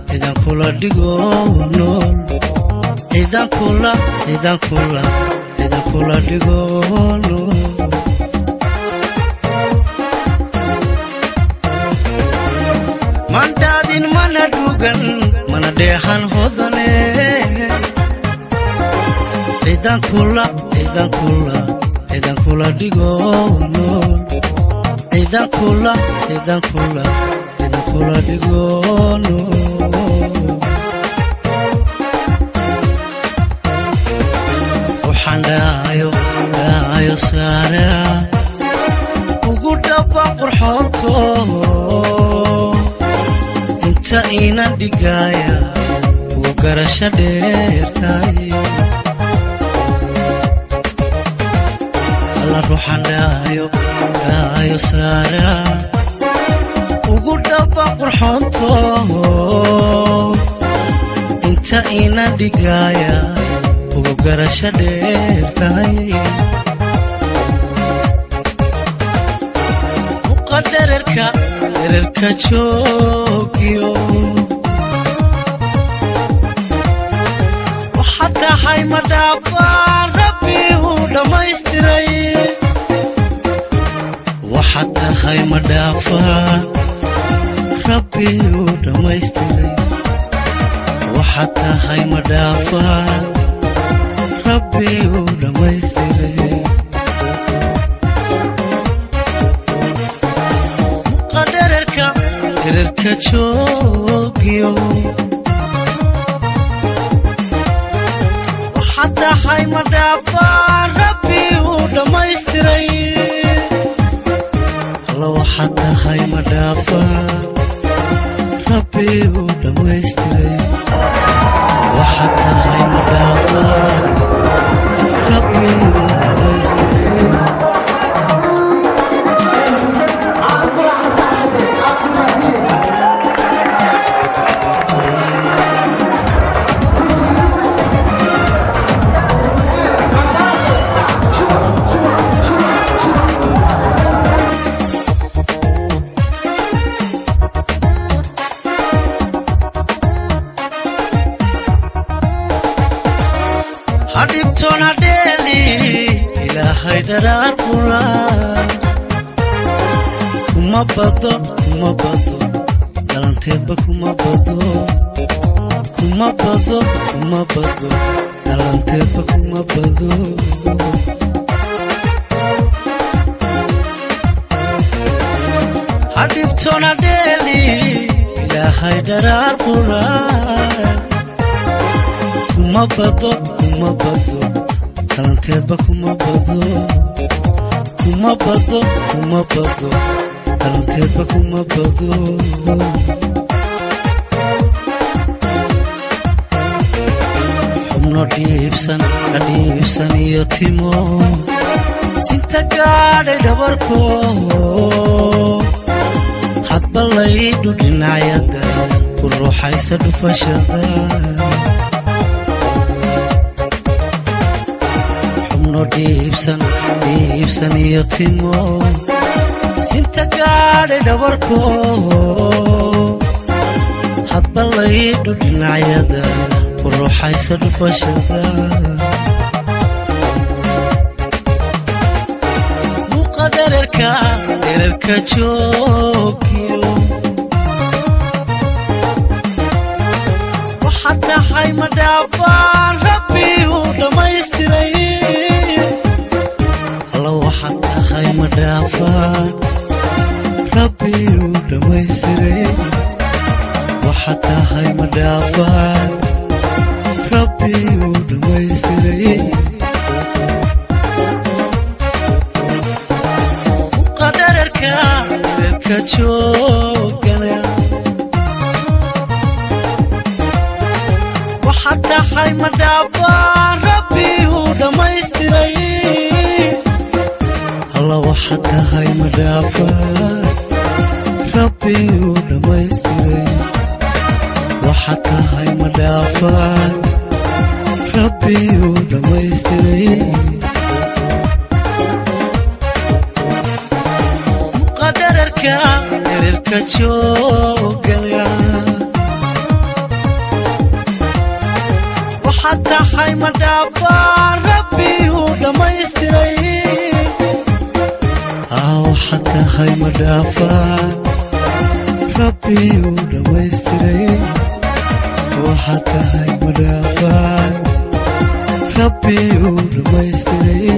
idan kula dhigo nool idan kula dhigo nool mandadin mana dugan mana dehan hodane idan kula dhigo nool idan kula dhigo nool waxaan dhaayo saara ugu dhaba qurxoonto inta inan dhigaya ugu garasho dheertay alla ruuxaan dhaayo saara ugu dhaba qurxoonto inta inan dhigaya ugu garasho dheertay dhererka joogiyo waxaad tahay ma dhaafaan rabbi uu dhammaystiray waxaad tahay ma dhaafaan rabbi uu dhammaystiray waxaad tahay ma dhaafaan rabbi uu dhammaystiray dhererka joogiyo waxaad tahay ma dhaafaan rabbi uu dhammaystiray alla waxaad tahay ma dhaafaan rabbi uu dhammaystiray waxaad tahay ma dhaafaan rabbi uu dhammaystiray hadhibtoon hadheeli ilaahay dharaar qura kuma bado dhalanteedba kuma bado dhalanteedba kuma bado hadhibtoon hadheeli ilaahay dharaar qura kuma bado dhalanteedba kuma bado dhalanteedba kuma bado xubno dhiibsan iyo timo sinta gaadhay dhabarko hadba laydhu dhinacyada ku ruuxaysa dhufashada dhiibsan iyo timo sinta gaadhay dhabarko hadba laydhu dhinacyada ku ruuxaysa dhufashada muuqa dhererka joogiyo waxaad tahay ma dhaafaan rabbi uu dhammaystiray waxaad tahay ma dhaafaan rabbi uu dhammaystiray waxaad tahay ma dhaafaan rabbi uu dhammaystiray muuqa dhererka joogana waxaad tahay ma dhaafaan rabbi uu dhammaystiray alla waxaad tahay ma dhaafaan rabbi uu dhammaystiray waxaad tahay ma dhaafaan rabbi uu dhammaystiray muuqa dhererka dhererka joogaya waxaad tahay madhaafaan rabbi uu dhammaystiray waxaad tahay madhaafaan rabbi uu dhammaystiray waxaad tahay madhaafaan rabbi uu dhammaystiray